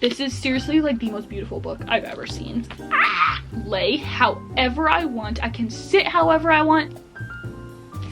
This is seriously like the most beautiful book I've ever seen. Lay however I want. I can sit however I want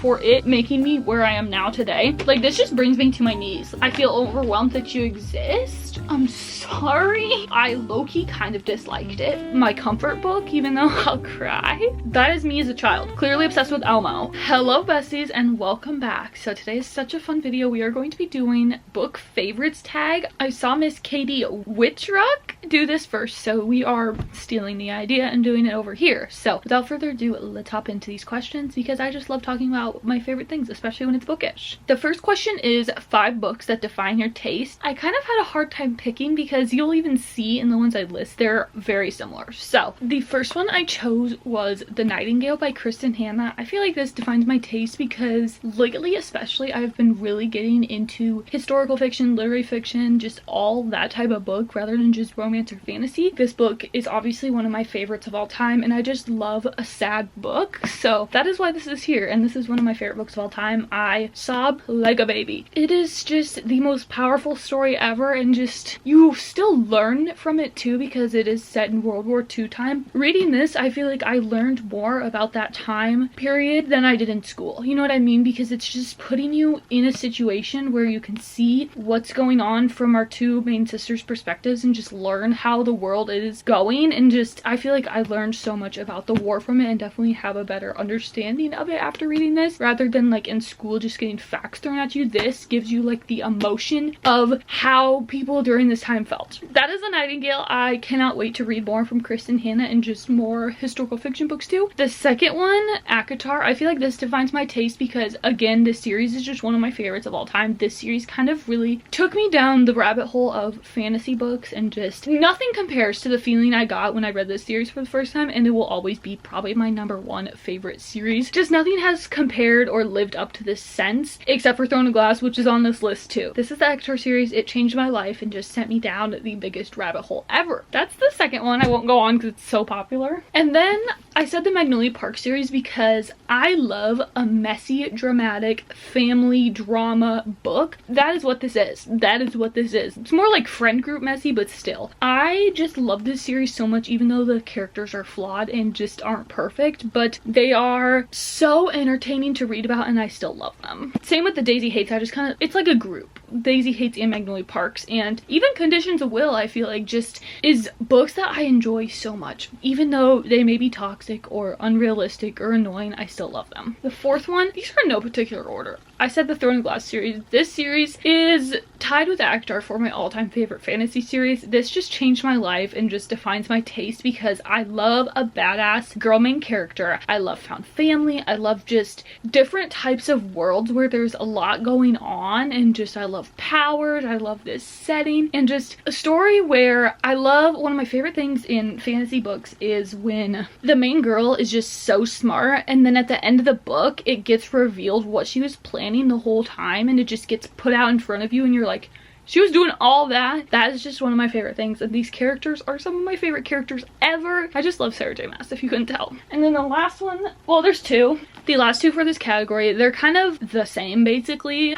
for it making me where I am now today. Like, this just brings me to my knees. I feel overwhelmed that you exist. I'm sorry. I low-key kind of disliked it. My comfort book, even though I'll cry. That is me as a child. Clearly obsessed with Elmo. Hello besties and welcome back. So today is such a fun video. We are going to be doing book favorites tag. I saw Miss Katie Whitrock do this first, so we are stealing the idea and doing it over here. So without further ado, let's hop into these questions because I just love talking about my favorite things, especially when it's bookish. The first question is 5 books that define your taste. I kind of had a hard time picking because you'll even see in the ones I list, they're very similar. So the first one I chose was The Nightingale by Kristen Hanna. I feel like this defines my taste because lately especially I've been really getting into historical fiction, literary fiction, just all that type of book rather than just romance or fantasy. This book is obviously one of my favorites of all time and I just love a sad book. So that is why this is here, and this is one of my favorite books of all time. I sob like a baby. It is just the most powerful story ever, and just you still learn from it too because it is set in World War II time. Reading this, I feel like I learned more about that time period than I did in school. You know what I mean? Because it's just putting you in a situation where you can see what's going on from our 2 main sisters' perspectives and just learn how the world is going, and just I feel like I learned so much about the war from it and definitely have a better understanding of it after reading this rather than like in school just getting facts thrown at you. This gives you like the emotion of how people during this time felt. That is The Nightingale. I cannot wait to read more from Kristen Hanna and just more historical fiction books too. The second one, ACOTAR, I feel like this defines my taste because again, this series is just one of my favorites of all time. This series kind of really took me down the rabbit hole of fantasy books, and just nothing compares to the feeling I got when I read this series for the first time, and it will always be probably my #1 favorite series. Just nothing has compared or lived up to this sense except for Throne of Glass, which is on this list too. This is the ACOTAR series. It changed my life and just sent me down the biggest rabbit hole ever. That's the second one. I won't go on because it's so popular. And then I said the Magnolia Park series because I love a messy, dramatic family drama book. That is what this is. That is what this is. It's more like friend group messy, but still. I just love this series so much, even though the characters are flawed and just aren't perfect, but they are so entertaining to read about and I still love them. Same with the Daisy Hates. I just kind of, it's like a group. Daisy Hates and Magnolia Parks, and even Conditions of Will, I feel like just is books that I enjoy so much. Even though they may be toxic or unrealistic or annoying, I still love them. The fourth one, these are in no particular order. I said the Throne of Glass series. This series is tied with ACOTAR for my all-time favorite fantasy series. This just changed my life and just defines my taste because I love a badass girl main character. I love found family. I love just different types of worlds where there's a lot going on, and just I love powers. I love this setting and just a story where I love. One of my favorite things in fantasy books is when the main girl is just so smart and then at the end of the book it gets revealed what she was planning the whole time, and it just gets put out in front of you and you're like, she was doing all that. That is just one of my favorite things, and these characters are some of my favorite characters ever. I just love Sarah J Maas, if you couldn't tell. And then the last one, well, there's 2. The last 2 for this category, they're kind of the same basically.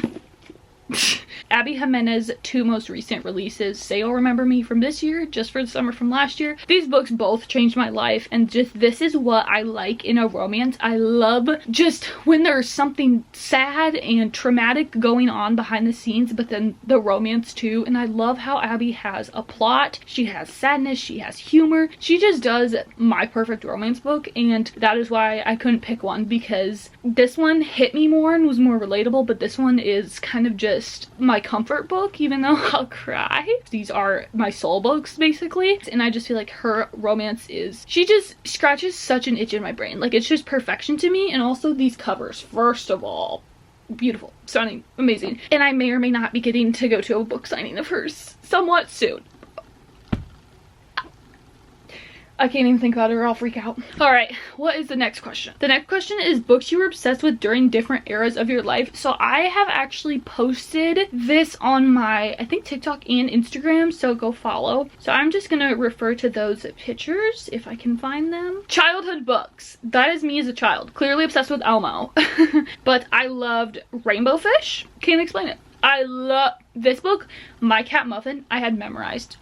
Abby Jimenez's 2 most recent releases, Say You'll Remember Me from this year, Just for the Summer from last year. These books both changed my life, and just this is what I like in a romance. I love just when there's something sad and traumatic going on behind the scenes, but then the romance too. And I love how Abby has a plot, she has sadness, she has humor. She just does my perfect romance book, and that is why I couldn't pick one, because this one hit me more and was more relatable, but this one is kind of just my comfort book, even though I'll cry. These are my soul books basically, and I just feel like her romance is, she just scratches such an itch in my brain. Like, it's just perfection to me. And also these covers, first of all, beautiful, stunning, amazing. And I may or may not be getting to go to a book signing of hers somewhat soon. I can't even think about it or I'll freak out. Alright, what is the next question? The next question is books you were obsessed with during different eras of your life. So I have actually posted this on my, I think, TikTok and Instagram, so go follow. So I'm just gonna refer to those pictures if I can find them. Childhood books. That is me as a child. Clearly obsessed with Elmo. But I loved Rainbow Fish. Can't explain it. I love this book. My Cat Muffin, I had memorized.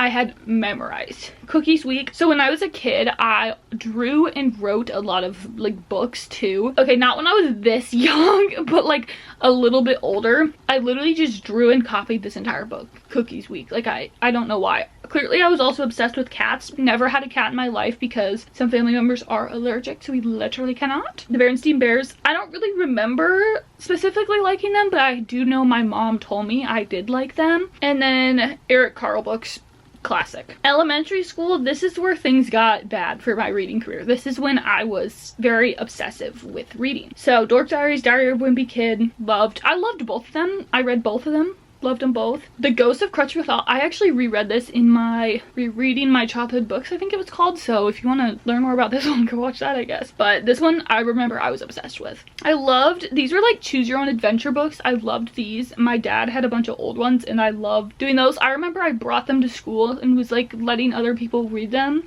Cookies Week. So when I was a kid, I drew and wrote a lot of like books too. Okay, not when I was this young, but like a little bit older. I literally just drew and copied this entire book, Cookies Week. Like I don't know why. Clearly I was also obsessed with cats. Never had a cat in my life because some family members are allergic, so we literally cannot. The Berenstain Bears, I don't really remember specifically liking them, but I do know my mom told me I did like them. And then Eric Carle books, classic. Elementary school, this is where things got bad for my reading career. This is when I was very obsessive with reading. So Dork Diaries, Diary of a Wimpy Kid, I loved both of them. I read both of them. Loved them both. The Ghost of Crutchfield Hall, I actually reread this in my rereading my childhood books, I think it was called. So if you want to learn more about this one, go watch that, I guess. But this one I remember I was obsessed with. I loved, these were like choose your own adventure books. I loved these. My dad had a bunch of old ones and I loved doing those. I remember I brought them to school and was like letting other people read them.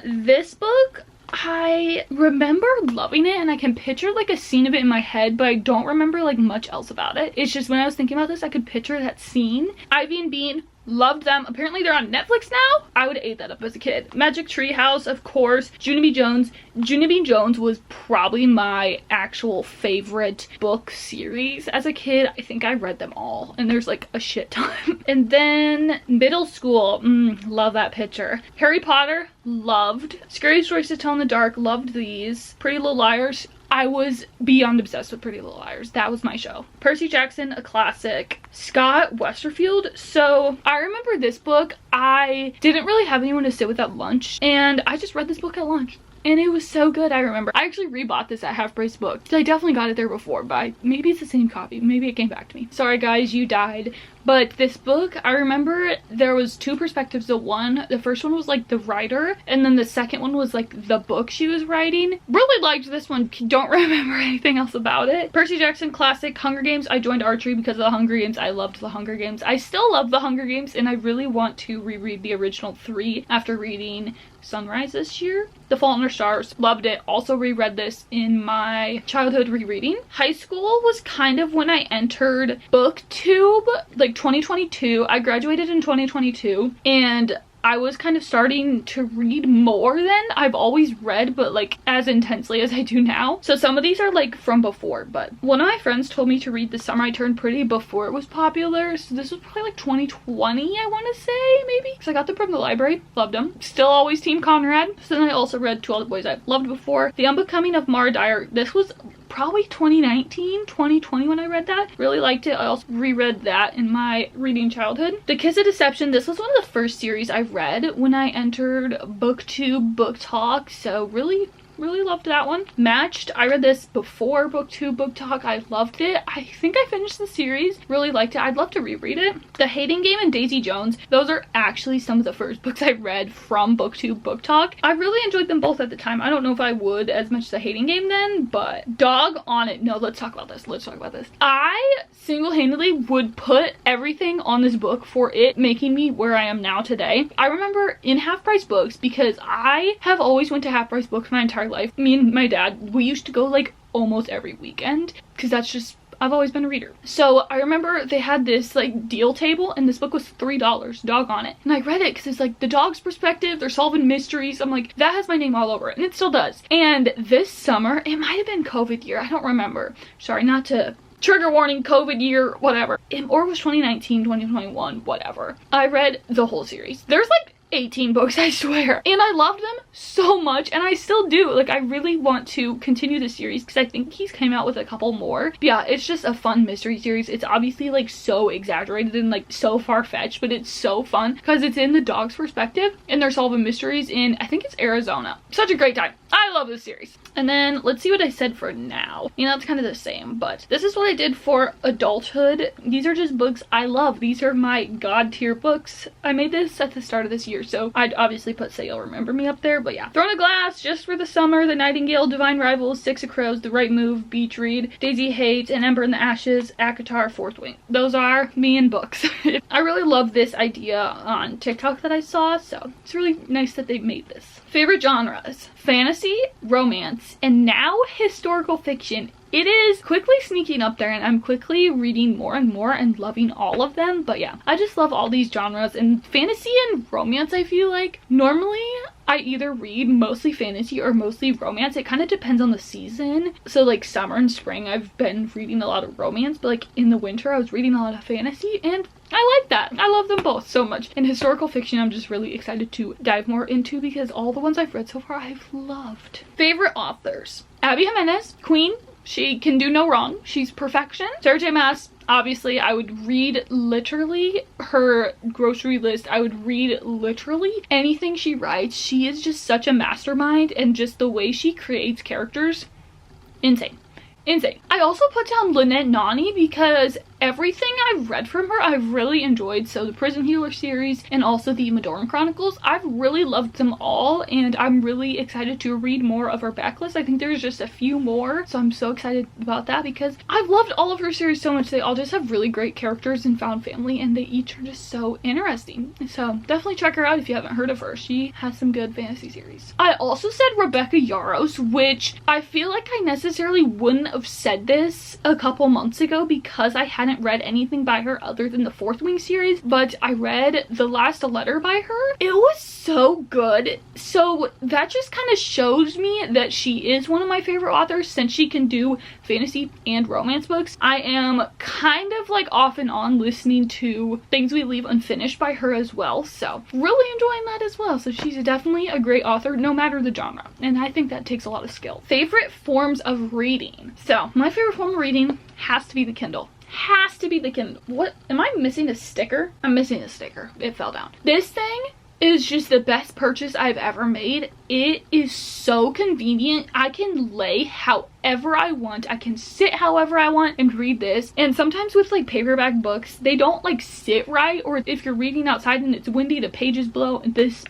This book, I remember loving it and I can picture like a scene of it in my head, but I don't remember like much else about it. It's just when I was thinking about this, I could picture that scene. Ivy and Bean, loved them. Apparently they're on Netflix now. I would have ate that up as a kid. Magic Tree House, of course. Junie B. Jones. Junie B. Jones was probably my actual favorite book series as a kid. I think I read them all and there's like a shit ton. And then middle school, love that picture. Harry Potter, loved. Scary Stories to Tell in the Dark, loved these. Pretty Little Liars, I was beyond obsessed with Pretty Little Liars. That was my show. Percy Jackson, a classic. Scott Westerfield. So I remember this book. I didn't really have anyone to sit with at lunch and I just read this book at lunch. And it was so good, I remember. I actually rebought this at Half Price Books. I definitely got it there before, but maybe it's the same copy. Maybe it came back to me. Sorry guys, you died. But this book, I remember there was two perspectives. The first one was like the writer, and then the second one was like the book she was writing. Really liked this one. Don't remember anything else about it. Percy Jackson, classic. Hunger Games, I joined archery because of the Hunger Games. I loved the Hunger Games. I still love the Hunger Games, and I really want to reread the original 3 after reading Sunrise this year. The Fault in Our Stars, loved it. Also reread this in my childhood rereading. High school was kind of when I entered BookTube, like 2022. I graduated in 2022 and I was kind of starting to read more then. I've always read, but like as intensely as I do now. So some of these are like from before, but one of my friends told me to read The Summer I Turned Pretty before it was popular. So this was probably like 2020, I want to say, maybe. Because I got them from the library. Loved them. Still always Team Conrad. So then I also read To All the Boys I've Loved Before. The Unbecoming of Mara Dyer. This was probably 2019, 2020 when I read that. Really liked it. I also reread that in my reading childhood. The Kiss of Deception. This was one of the first series I read when I entered BookTube Book Talk. So really loved that one. Matched, I read this before BookTube Book Talk. I loved it. I think I finished the series. Really liked it. I'd love to reread it. The Hating Game and Daisy Jones. Those are actually some of the first books I read from BookTube Book Talk. I really enjoyed them both at the time. I don't know if I would as much as The Hating Game then, but dog on it. No, let's talk about this. I single-handedly would put everything on this book for it making me where I am now today. I remember in Half Price Books, because I have always went to Half Price Books my entire life. Me and my dad, we used to go like almost every weekend because that's just, I've always been a reader. So I remember they had this like deal table and this book was $3, dog on it. And I read it because it's like the dog's perspective, they're solving mysteries. I'm like, that has my name all over it, and it still does. And this summer, it might have been COVID year, I don't remember. Sorry, not to trigger warning, COVID year, whatever. Or it was 2019, 2021, whatever. I read the whole series. There's like 18 books, I swear, and I loved them so much, and I still do. Like, I really want to continue the series because I think he's came out with a couple more. But yeah, it's just a fun mystery series. It's obviously like so exaggerated and like so far-fetched, but it's so fun because it's in the dog's perspective and they're solving mysteries in, I think it's Arizona. Such a great time. I love this series. And then let's see what I said for now. You know, it's kind of the same, but this is what I did for adulthood. These are just books I love. These are my god tier books. I made this at the start of this year, so I'd obviously put Say You'll Remember Me up there, but yeah. Throne of Glass, Just for the Summer, The Nightingale, Divine Rivals, Six of Crows, The Right Move, Beach Read, Daisy Hate, An Ember in the Ashes, Akatar, Fourth Wing. Those are me and books. I really love this idea on TikTok that I saw, so it's really nice that they made this. Favorite genres: fantasy, romance, and now historical fiction it is quickly sneaking up there, and I'm quickly reading more and more and loving all of them. But yeah, I just love all these genres, and fantasy and romance, I feel like normally I either read mostly fantasy or mostly romance. It kind of depends on the season. So like summer and spring I've been reading a lot of romance, but like in the winter I was reading a lot of fantasy, and I like that. I love them both so much. And historical fiction I'm just really excited to dive more into because all the ones I've read so far I've loved. Favorite authors: Abby Jimenez, Queen. She can do no wrong. She's perfection. Sarah J Maas, obviously I would read literally her grocery list. I would read literally anything she writes. She is just such a mastermind, and just the way she creates characters, insane. Insane. I also put down Lynette Nani because everything I've read from her I've really enjoyed. So the Prison Healer series and also the Madoran Chronicles, I've really loved them all, and I'm really excited to read more of her backlist. I think there's just a few more, so I'm so excited about that because I've loved all of her series so much. They all just have really great characters and found family, and they each are just so interesting. So definitely check her out if you haven't heard of her. She has some good fantasy series. I also said Rebecca Yarros, which I feel like I necessarily wouldn't have said this a couple months ago because I hadn't read anything by her other than the Fourth Wing series, but I read The Last Letter by her. It was so good. So that just kind of shows me that she is one of my favorite authors since she can do fantasy and romance books. I am kind of like off and on listening to Things We Leave Unfinished by her as well, so really enjoying that as well. So she's definitely a great author no matter the genre, and I think that takes a lot of skill. Favorite forms of reading. So my favorite form of reading has to be the Kindle. Has to be the Kindle. What, am I missing a sticker? I'm missing a sticker. It fell down. This thing is just the best purchase I've ever made. It is so convenient. I can lay however I want. I can sit however I want and read this. And sometimes with like paperback books, they don't like sit right, or if you're reading outside and it's windy, the pages blow, and this,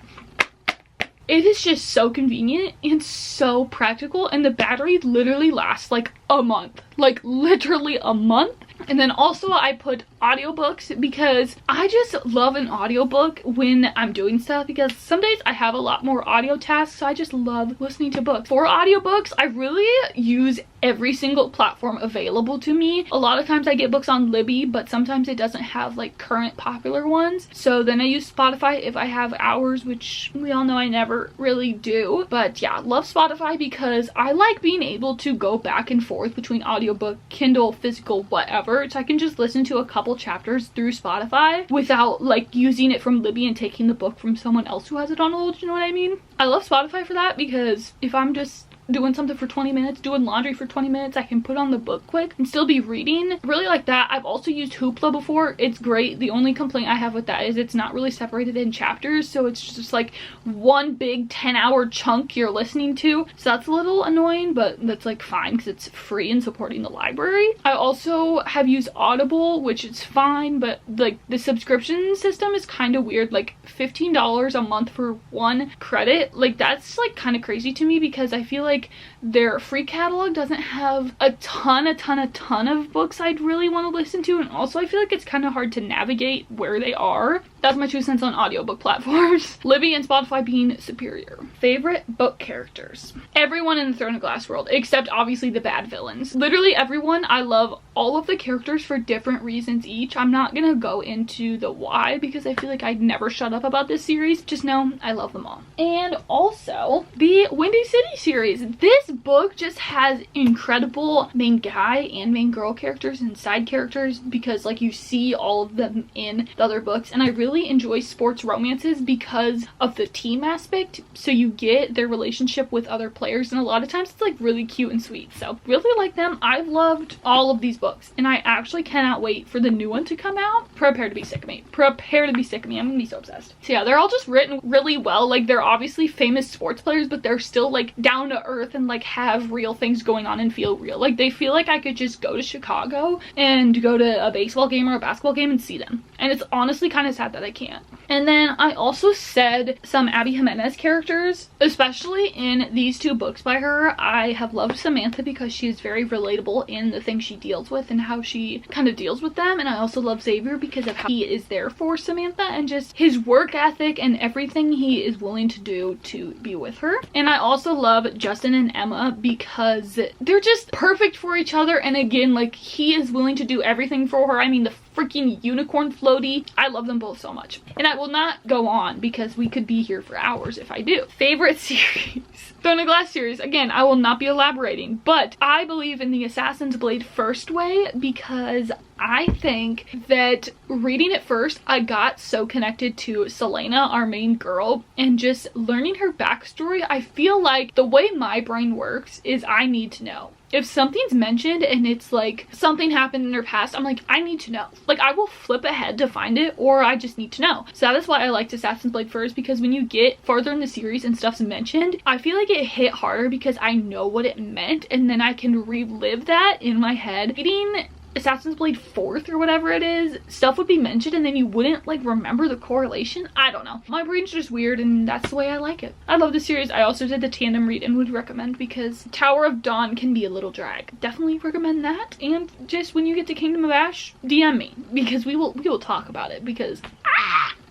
it is just so convenient and so practical, and the battery literally lasts like a month. Like literally a month. And then also I put audiobooks because I just love an audiobook when I'm doing stuff, because some days I have a lot more audio tasks, so I just love listening to books. For audiobooks, I really use every single platform available to me. A lot of times I get books on Libby, but sometimes it doesn't have like current popular ones. So then I use Spotify if I have hours, which we all know I never really do. But yeah, love Spotify because I like being able to go back and forth between audiobook, Kindle, physical, whatever. So I can just listen to a couple chapters through Spotify without like using it from Libby and taking the book from someone else who has it on hold, you know what I mean? I love Spotify for that because if I'm just doing something for 20 minutes, doing laundry for 20 minutes, I can put on the book quick and still be reading. Really like that. I've also used Hoopla before. It's great. The only complaint I have with that is it's not really separated in chapters, so it's just like one big 10-hour chunk you're listening to. So that's a little annoying, but that's like fine because it's free and supporting the library. I also have used Audible, which is fine, but like the subscription system is kind of weird. Like $15 a month for one credit. Like that's like kind of crazy to me because I feel like their free catalog doesn't have a ton of books I'd really want to listen to, and also I feel like it's kind of hard to navigate where they are. That's my 2 cents on audiobook platforms. Libby and Spotify being superior. Favorite book characters. Everyone in the Throne of Glass world, except obviously the bad villains. Literally everyone. I love all of the characters for different reasons each. I'm not gonna go into the why because I feel like I'd never shut up about this series. Just know I love them all. And also the Windy City series. This book just has incredible main guy and main girl characters and side characters because like you see all of them in the other books, and I really enjoy sports romances because of the team aspect. So you get their relationship with other players, and a lot of times it's like really cute and sweet. So really like them. I've loved all of these books, and I actually cannot wait for the new one to come out. Prepare to be sick of me. Prepare to be sick of me. I'm gonna be so obsessed. So yeah, they're all just written really well. Like they're obviously famous sports players, but they're still like down to earth and like have real things going on and feel real. Like they feel like I could just go to Chicago and go to a baseball game or a basketball game and see them. And it's honestly kind of sad that that I can't. And then I also said some Abby Jimenez characters, especially in these two books by her. I have loved Samantha because she is very relatable in the things she deals with and how she kind of deals with them. And I also love Xavier because of how he is there for Samantha and just his work ethic and everything he is willing to do to be with her. And I also love Justin and Emma because they're just perfect for each other. And again, like, he is willing to do everything for her. I mean, the freaking unicorn floaty. I love them both so much. And I will not go on because we could be here for hours if I do. Favorite series. Throne of Glass series. Again, I will not be elaborating, but I believe in the Assassin's Blade first way because I think that reading it first, I got so connected to Selena, our main girl, and just learning her backstory. I feel like the way my brain works is I need to know. If something's mentioned and it's like something happened in her past, I'm like, I need to know. Like, I will flip ahead to find it, or I just need to know. So that is why I liked Assassin's Blade first, because when you get farther in the series and stuff's mentioned, I feel like it hit harder because I know what it meant, and then I can relive that in my head. Reading Assassin's Blade 4th or whatever it is, stuff would be mentioned and then you wouldn't like remember the correlation. I don't know. My brain's just weird and that's the way I like it. I love the series. I also did the tandem read and would recommend because Tower of Dawn can be a little drag. Definitely recommend that. And just when you get to Kingdom of Ash, DM me because we will talk about it because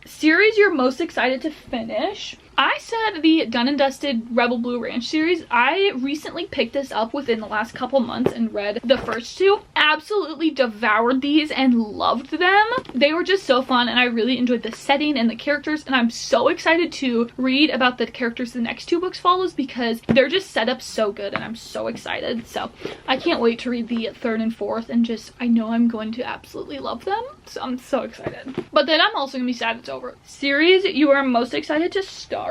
series you're most excited to finish. I said the Done and Dusted Rebel Blue Ranch series. I recently picked this up within the last couple months and read the first two. Absolutely devoured these and loved them. They were just so fun and I really enjoyed the setting and the characters, and I'm so excited to read about the characters the next two books follows because they're just set up so good and I'm so excited. So I can't wait to read the third and fourth and just, I know I'm going to absolutely love them. So I'm so excited. But then I'm also gonna be sad it's over. Series you are most excited to start?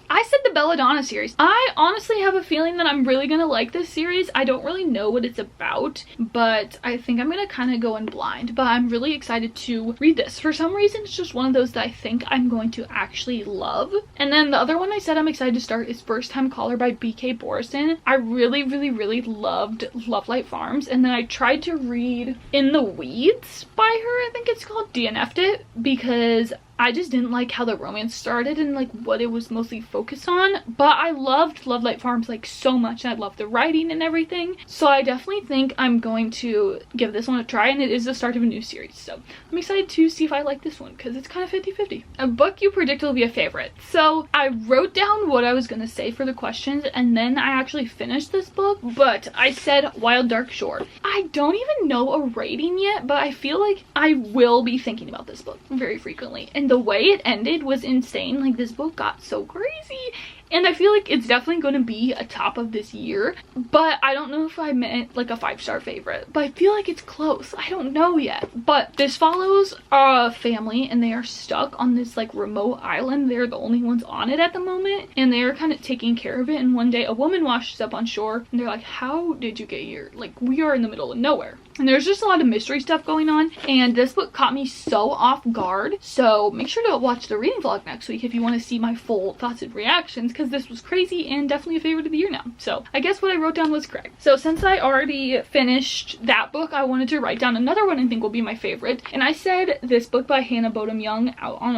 I said the Belladonna series. I honestly have a feeling that I'm really gonna like this series. I don't really know what it's about, but I think I'm gonna kind of go in blind. But I'm really excited to read this. For some reason, it's just one of those that I think I'm going to actually love. And then the other one I said I'm excited to start is First Time Caller by B.K. Borison. I really loved Love Light Farms. And then I tried to read In the Weeds by her, I think it's called. DNF'd it because I just didn't like how the romance started and like what it was mostly focused on, but I loved Love Light Farms like so much and I loved the writing and everything. So I definitely think I'm going to give this one a try, and it is the start of a new series. So I'm excited to see if I like this one because it's kind of 50-50. A book you predict will be a favorite. So I wrote down what I was going to say for the questions and then I actually finished this book, but I said Wild Dark Shore. I don't even know a rating yet, but I feel like I will be thinking about this book very frequently. And the way it ended was insane. Like, this book got so crazy and I feel like it's definitely going to be a top of this year, but I don't know if I meant like a 5-star favorite, but I feel like it's close. I don't know yet. But this follows a family and they are stuck on this like remote island. They're the only ones on it at the moment and they're kind of taking care of it, and one day a woman washes up on shore and they're like, how did you get here? Like, we are in the middle of nowhere. And there's just a lot of mystery stuff going on, and this book caught me so off guard. So make sure to watch the reading vlog next week if you want to see my full thoughts and reactions, because this was crazy and definitely a favorite of the year now. So I guess what I wrote down was correct. So since I already finished that book, I wanted to write down another one I think will be my favorite, and I said this book by Hannah Bodum Young, Out on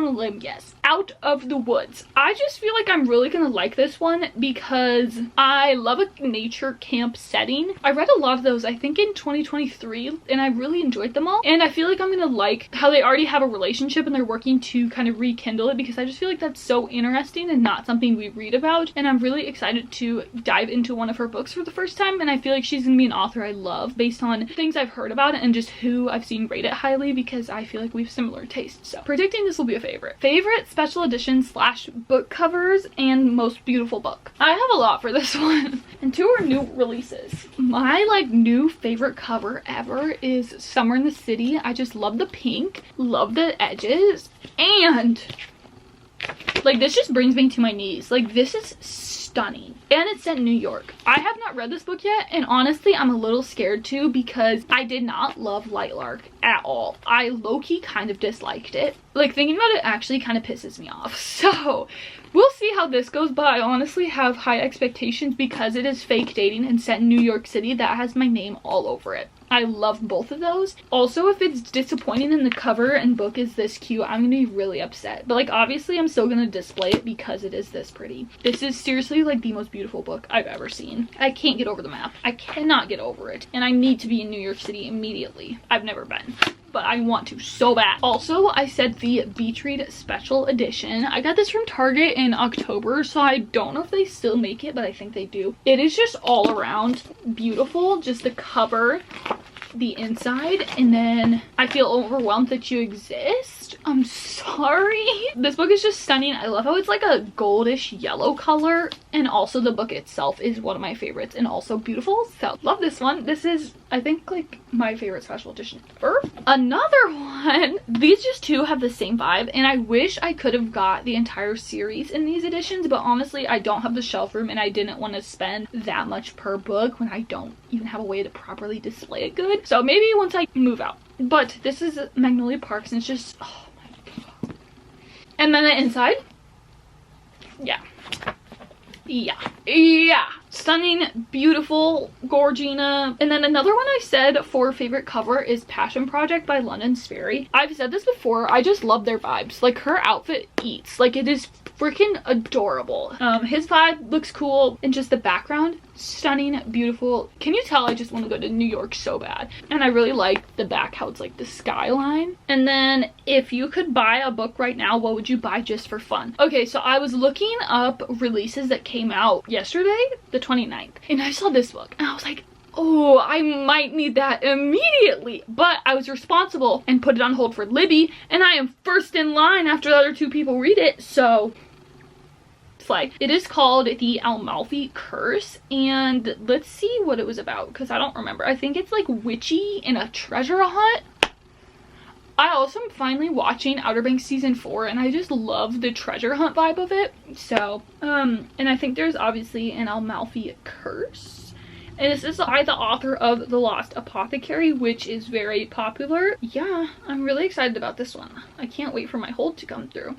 a limb, yes. Out of the Woods. I just feel like I'm really gonna like this one because I love a nature camp setting. I read a lot of those, I think in 2023, and I really enjoyed them all. And I feel like I'm gonna like how they already have a relationship and they're working to kind of rekindle it, because I just feel like that's so interesting and not something we read about. And I'm really excited to dive into one of her books for the first time, and I feel like she's gonna be an author I love based on things I've heard about it and just who I've seen rate it highly, because I feel like we have similar tastes. So predicting this will be a favorite. Favorite special edition / book covers and most beautiful book. I have a lot for this one. And two are new releases. My like new favorite cover ever is Summer in the City. I just love the pink, love the edges, and like this just brings me to my knees. Like, this is stunning, and it's set in New York. I have not read this book yet, and honestly I'm a little scared too because I did not love Lightlark at all. I low-key kind of disliked it. Like, thinking about it actually kind of pisses me off. So we'll see how this goes, but I honestly have high expectations because it is fake dating and set in New York City. That has my name all over it. I love both of those. Also, if it's disappointing and the cover and book is this cute, I'm gonna be really upset. But like, obviously I'm still gonna display it because it is this pretty. This is seriously like the most beautiful book I've ever seen. I can't get over the map. I cannot get over it. And I need to be in New York City immediately. I've never been, but I want to so bad. Also, I said the Beach Read special edition. I got this from Target in October, so I don't know if they still make it, but I think they do. It is just all around beautiful. Just the cover, the inside, and then I feel overwhelmed that you exist. I'm sorry. This book is just stunning. I love how it's like a goldish yellow color, and also the book itself is one of my favorites and also beautiful. So love this one. This is, I think, like my favorite special edition ever. Another one, these just two have the same vibe, and I wish I could have got the entire series in these editions, but honestly I don't have the shelf room and I didn't want to spend that much per book when I don't even have a way to properly display it good. So maybe once I move out. But this is Magnolia Parks, and it's just, oh my god. And then the inside, yeah, stunning, beautiful, Gorgina. And then another one I said for favorite cover is Passion Project by London Sperry. I've said this before, I just love their vibes. Like, her outfit eats. Like, it is freaking adorable. His vibe looks cool, and just the background, stunning, beautiful. Can you tell I just want to go to New York so bad? And I really like the back, how it's like the skyline. And then if you could buy a book right now, what would you buy just for fun? Okay, so I was looking up releases that came out yesterday, the 29th, and I saw this book and I was like, oh, I might need that immediately. But I was responsible and put it on hold for Libby, and I am first in line after the other two people read it, so slay. It is called The Amalfi Curse, and let's see what it was about because I don't remember. I think it's like witchy in a treasure hunt. I also am finally watching Outer Banks season 4, and I just love the treasure hunt vibe of it. So and I think there's obviously an Amalfi Curse, and this is by the author of The Lost Apothecary, which is very popular. Yeah, I'm really excited about this one. I can't wait for my hold to come through.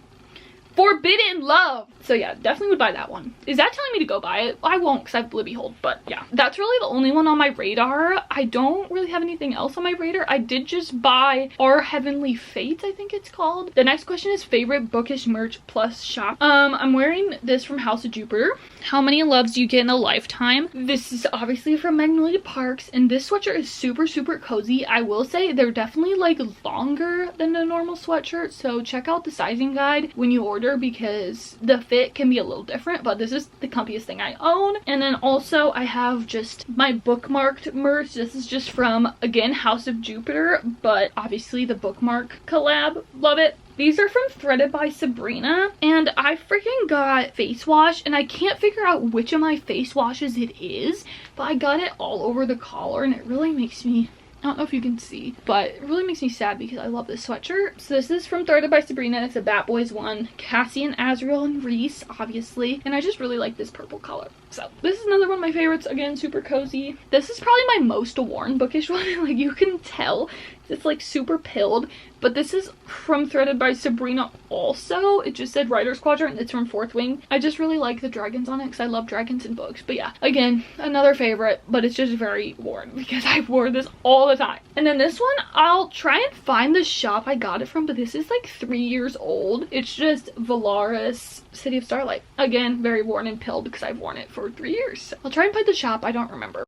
Forbidden Love. So yeah, definitely would buy that one. Is that telling me to go buy it? I won't because I have Libby hold, but yeah. That's really the only one on my radar. I don't really have anything else on my radar. I did just buy Our Heavenly Fate, I think it's called. The next question is favorite bookish merch plus shop. I'm wearing this from House of Jupiter. How many loves do you get in a lifetime? This is obviously from Magnolia Parks, and this sweatshirt is super cozy. I will say they're definitely like longer than a normal sweatshirt, so check out the sizing guide when you order because the fit can be a little different, but this is the comfiest thing I own. And then also I have just my bookmarked merch. This is just from, again, House of Jupiter, but obviously the bookmark collab. Love it. These are from Threaded by Sabrina, and I freaking got face wash, and I can't figure out which of my face washes it is, but I got it all over the collar, and it really makes me, I don't know if you can see, but it really makes me sad because I love this sweatshirt. So this is from Threaded by Sabrina. It's a Bat Boys one. Cassie and Azriel and Reese, obviously. And I just really like this purple color. So this is another one of my favorites. Again, super cozy. This is probably my most worn bookish one. Like, you can tell it's like super pilled. But this is from Threaded by Sabrina also. It just said Writer's Quadrant. It's from Fourth Wing. I just really like the dragons on it because I love dragons in books. But yeah, again, another favorite, but it's just very worn because I wore this all the time. And then this one, I'll try and find the shop I got it from, but this is like 3 years old. It's just Valaris City of Starlight. Again, very worn and pilled because I've worn it for 3 years. So I'll try and find the shop. I don't remember.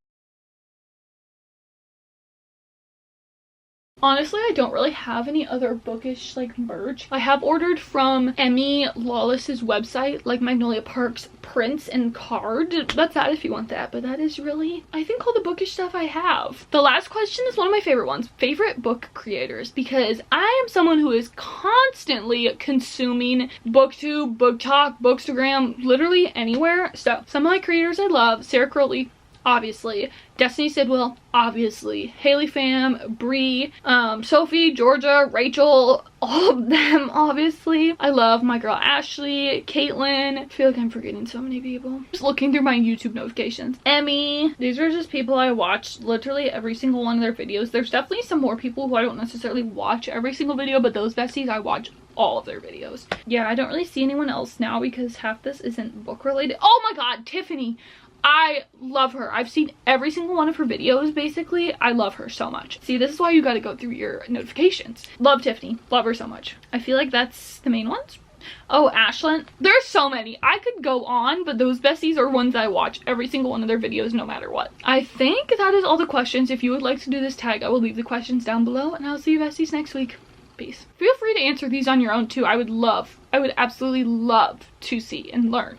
Honestly, I don't really have any other bookish like merch. I have ordered from Emmy Lawless's website, like Magnolia Parks prints and card. That's that if you want that, but that is really, I think, all the bookish stuff I have. The last question is one of my favorite ones. Favorite book creators, because I am someone who is constantly consuming booktube, book talk, bookstagram, literally anywhere. So some of my creators I love: Sarah Crowley, obviously, Destiny Sidwell, obviously, Haley Pham, Bree, Sophie, Georgia, Rachel, all of them, obviously. I love my girl Ashley, Caitlin. I feel like I'm forgetting so many people. Just looking through my YouTube notifications. Emmy. These are just people I watch literally every single one of their videos. There's definitely some more people who I don't necessarily watch every single video, but those besties I watch all of their videos. Yeah, I don't really see anyone else now because half this isn't book related. Oh my god, Tiffany. I love her. I've seen every single one of her videos, basically. I love her so much. See, this is why you gotta go through your notifications. Love Tiffany. Love her so much. I feel like that's the main ones. Oh, Ashlyn. There's so many. I could go on, but those besties are ones I watch every single one of their videos no matter what. I think that is all the questions. If you would like to do this tag, I will leave the questions down below, and I'll see you besties next week. Peace. Feel free to answer these on your own too. I would absolutely love to see and learn.